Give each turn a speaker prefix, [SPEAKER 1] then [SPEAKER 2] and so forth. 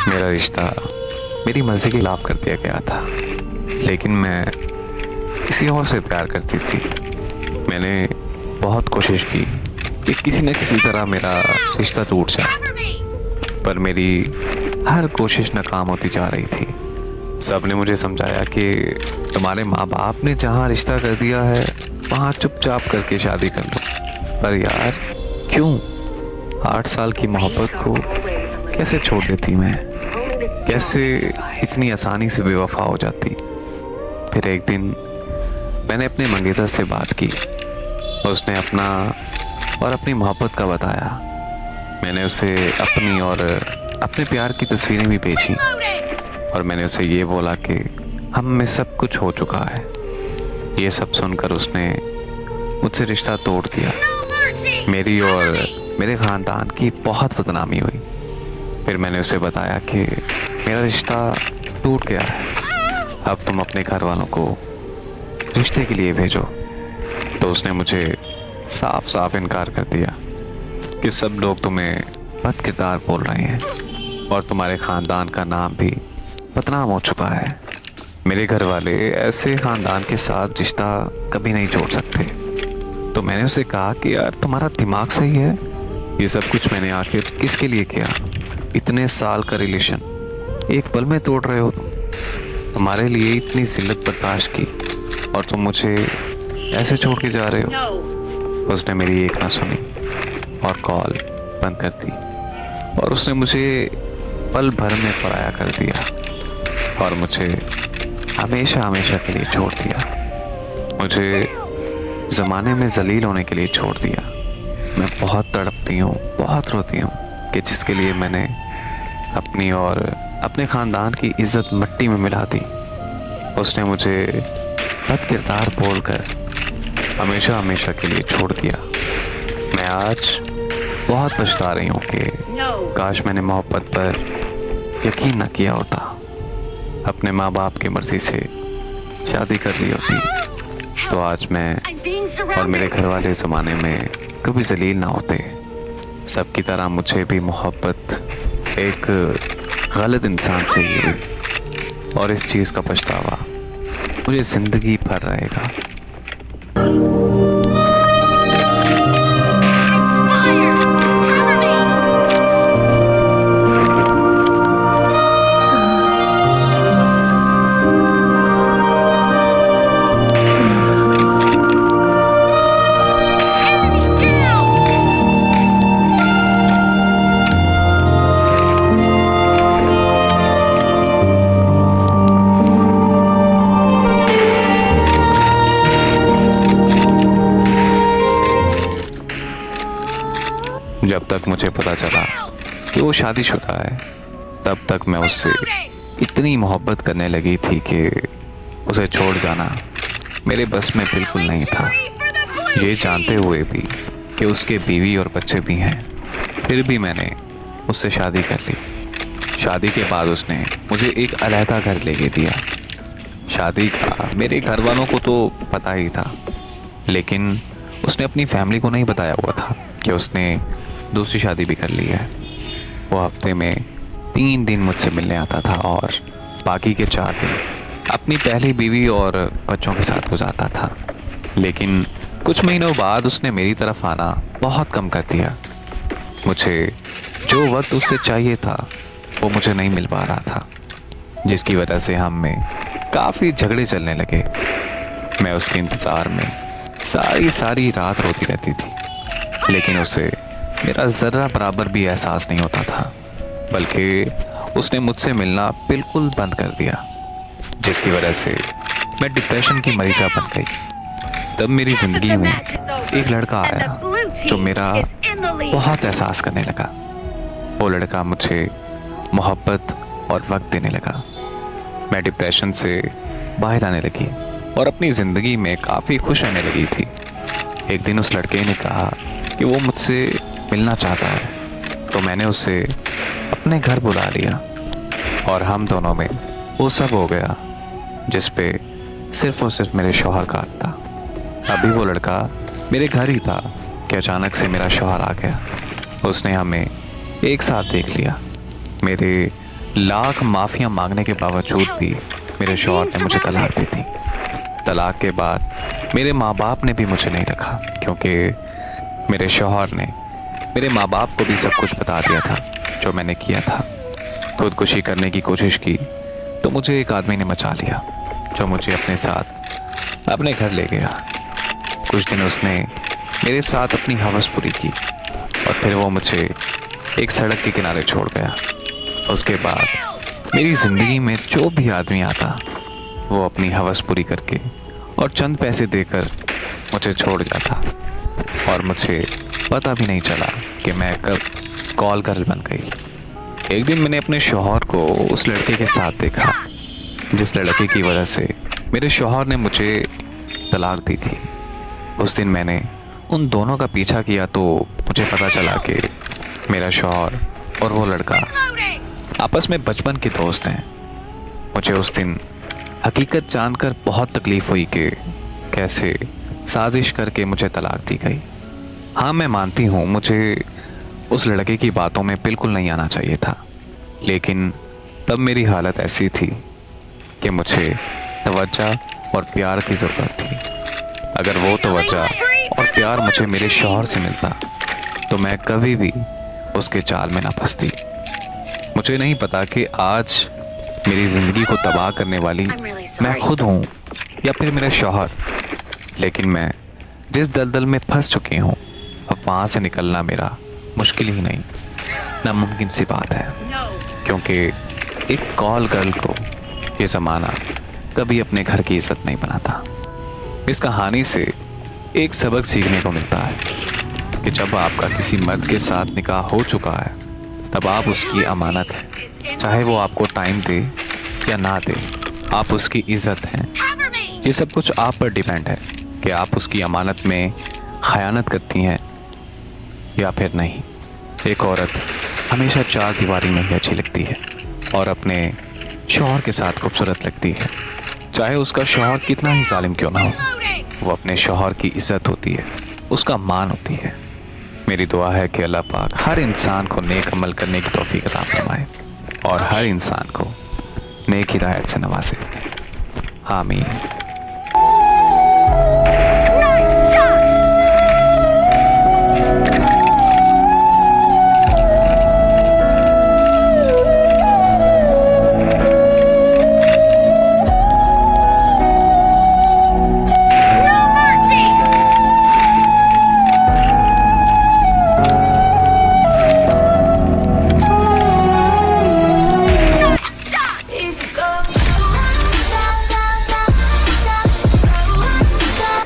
[SPEAKER 1] मेरा रिश्ता मेरी मर्जी के खिलाफ कर दिया गया था, लेकिन मैं किसी और से प्यार करती थी। मैंने बहुत कोशिश की कि किसी न किसी तरह मेरा रिश्ता टूट जाए, पर मेरी हर कोशिश नाकाम होती जा रही थी। सबने मुझे समझाया कि तुम्हारे माँ बाप ने जहाँ रिश्ता कर दिया है वहाँ चुपचाप करके शादी कर लो। पर यार क्यों? 8 साल की मोहब्बत को कैसे छोड़ देती मैं? कैसे इतनी आसानी से बेवफा हो जाती? फिर एक दिन मैंने अपने मंगेतर से बात की। उसने अपना और अपनी मोहब्बत का बताया। मैंने उसे अपनी और अपने प्यार की तस्वीरें भी भेजी और मैंने उसे ये बोला कि हम में सब कुछ हो चुका है। ये सब सुनकर उसने मुझसे रिश्ता तोड़ दिया। मेरी और मेरे ख़ानदान की बहुत बदनामी हुई। फिर मैंने उसे बताया कि मेरा रिश्ता टूट गया है, अब तुम अपने घर वालों को रिश्ते के लिए भेजो। तो उसने मुझे साफ साफ इनकार कर दिया कि सब लोग तुम्हें बद किरदार बोल रहे हैं और तुम्हारे ख़ानदान का नाम भी बदनाम हो चुका है। मेरे घर वाले ऐसे ख़ानदान के साथ रिश्ता कभी नहीं जोड़ सकते। तो मैंने उसे कहा कि यार तुम्हारा दिमाग सही है? ये सब कुछ मैंने आखिर किसके लिए किया? इतने साल का रिलेशन एक पल में तोड़ रहे हो तुम। तुम्हारे लिए इतनी जिल्लत बर्दाश्त की और तुम मुझे ऐसे छोड़ के जा रहे हो। उसने मेरी एक ना सुनी और कॉल बंद कर दी और उसने मुझे पल भर में पराया कर दिया और मुझे हमेशा हमेशा के लिए छोड़ दिया। मुझे ज़माने में जलील होने के लिए छोड़ दिया। मैं बहुत तड़पती हूँ, बहुत रोती हूँ कि जिसके लिए मैंने अपनी और अपने ख़ानदान की इज्जत मिट्टी में मिला दी, उसने मुझे बद किरदार बोलकर हमेशा हमेशा के लिए छोड़ दिया। मैं आज बहुत पछता रही हूँ कि काश मैंने मोहब्बत पर यकीन न किया होता, अपने माँ बाप की मर्ज़ी से शादी कर ली होती, तो आज मैं और मेरे घर वाले ज़माने में कभी जलील ना होते। सबकी तरह मुझे भी मोहब्बत एक गलत इंसान से ही हुई और इस चीज़ का पछतावा मुझे ज़िंदगी भर रहेगा। जब तक मुझे पता चला कि वो शादीशुदा है, तब तक मैं उससे इतनी मोहब्बत करने लगी थी कि उसे छोड़ जाना मेरे बस में बिल्कुल नहीं था। ये जानते हुए भी कि उसके बीवी और बच्चे भी हैं, फिर भी मैंने उससे शादी कर ली। शादी के बाद उसने मुझे एक अलहदा घर लेके दिया। शादी का मेरे घर वालों को तो पता ही था, लेकिन उसने अपनी फैमिली को नहीं बताया हुआ था कि उसने दूसरी शादी भी कर ली है। वो हफ्ते में 3 दिन मुझसे मिलने आता था और बाकी के 4 दिन अपनी पहली बीवी और बच्चों के साथ गुजारता था। लेकिन कुछ महीनों बाद उसने मेरी तरफ आना बहुत कम कर दिया। मुझे जो वक्त उससे चाहिए था वो मुझे नहीं मिल पा रहा था, जिसकी वजह से हम में काफ़ी झगड़े चलने लगे। मैं उसके इंतज़ार में सारी रात रोती रहती थी, लेकिन उसे मेरा ज़र्रा बराबर भी एहसास नहीं होता था, बल्कि उसने मुझसे मिलना बिल्कुल बंद कर दिया, जिसकी वजह से मैं डिप्रेशन की मरीज़ा बन गई। तब मेरी ज़िंदगी में एक लड़का आया जो मेरा बहुत एहसास करने लगा। वो लड़का मुझे मोहब्बत और वक्त देने लगा। मैं डिप्रेशन से बाहर आने लगी और अपनी ज़िंदगी में काफ़ी खुश रहने लगी थी। एक दिन उस लड़के ने कहा कि वो मुझसे मिलना चाहता है, तो मैंने उसे अपने घर बुला लिया और हम दोनों में वो सब हो गया जिस पे सिर्फ और सिर्फ मेरे शौहर का हक था। अभी वो लड़का मेरे घर ही था कि अचानक से मेरा शौहर आ गया। उसने हमें एक साथ देख लिया। मेरे लाख माफ़ियाँ मांगने के बावजूद भी मेरे शौहर ने मुझे तलाक दी थी। तलाक के बाद मेरे माँ बाप ने भी मुझे नहीं रखा, क्योंकि मेरे शौहर ने मेरे माँ बाप को भी सब कुछ बता दिया था जो मैंने किया था। खुदकुशी करने की कोशिश की तो मुझे एक आदमी ने बचा लिया, जो मुझे अपने साथ अपने घर ले गया। कुछ दिन उसने मेरे साथ अपनी हवस पूरी की और फिर वो मुझे एक सड़क के किनारे छोड़ गया। उसके बाद मेरी ज़िंदगी में जो भी आदमी आता वो अपनी हवस पूरी करके और चंद पैसे देकर मुझे छोड़ जाता, और मुझे पता भी नहीं चला कि मैं कब कॉल गर्ल बन गई। एक दिन मैंने अपने शौहर को उस लड़के के साथ देखा जिस लड़के की वजह से मेरे शौहर ने मुझे तलाक दी थी। उस दिन मैंने उन दोनों का पीछा किया तो मुझे पता चला कि मेरा शौहर और वो लड़का आपस में बचपन के दोस्त हैं। मुझे उस दिन हकीकत जानकर बहुत तकलीफ़ हुई कि कैसे साजिश करके मुझे तलाक दी गई। हाँ, मैं मानती हूँ मुझे उस लड़के की बातों में बिल्कुल नहीं आना चाहिए था, लेकिन तब मेरी हालत ऐसी थी कि मुझे तवज्जो और प्यार की ज़रूरत थी। अगर वो तवज्जो और प्यार मुझे मेरे शौहर से मिलता तो मैं कभी भी उसके जाल में ना फंसती। मुझे नहीं पता कि आज मेरी ज़िंदगी को तबाह करने वाली मैं खुद हूँ या फिर मेरा शौहर, लेकिन मैं जिस दलदल में फंस चुकी हूँ अब वहाँ से निकलना मेरा मुश्किल ही नहीं, नामुमकिन सी बात है, क्योंकि एक कॉल गर्ल को ये ज़माना कभी अपने घर की इज्जत नहीं बनाता। इस कहानी से एक सबक सीखने को मिलता है कि जब आपका किसी मर्द के साथ निकाह हो चुका है तब आप उसकी अमानत हैं, चाहे वो आपको टाइम दे या ना दे, आप उसकी इज्जत हैं। ये सब कुछ आप पर डिपेंड है कि आप उसकी अमानत में खयानत करती हैं या फिर नहीं। एक औरत हमेशा चार दीवारी में ही अच्छी लगती है और अपने शौहर के साथ खूबसूरत लगती है, चाहे उसका शौहर कितना ही जालिम क्यों ना हो। वो अपने शौहर की इज्जत होती है, उसका मान होती है। मेरी दुआ है कि अल्लाह पाक हर इंसान को नेक अमल करने की तौफीक अता फरमाए और हर इंसान को नेक हिदायत से नवाजे। आमीन।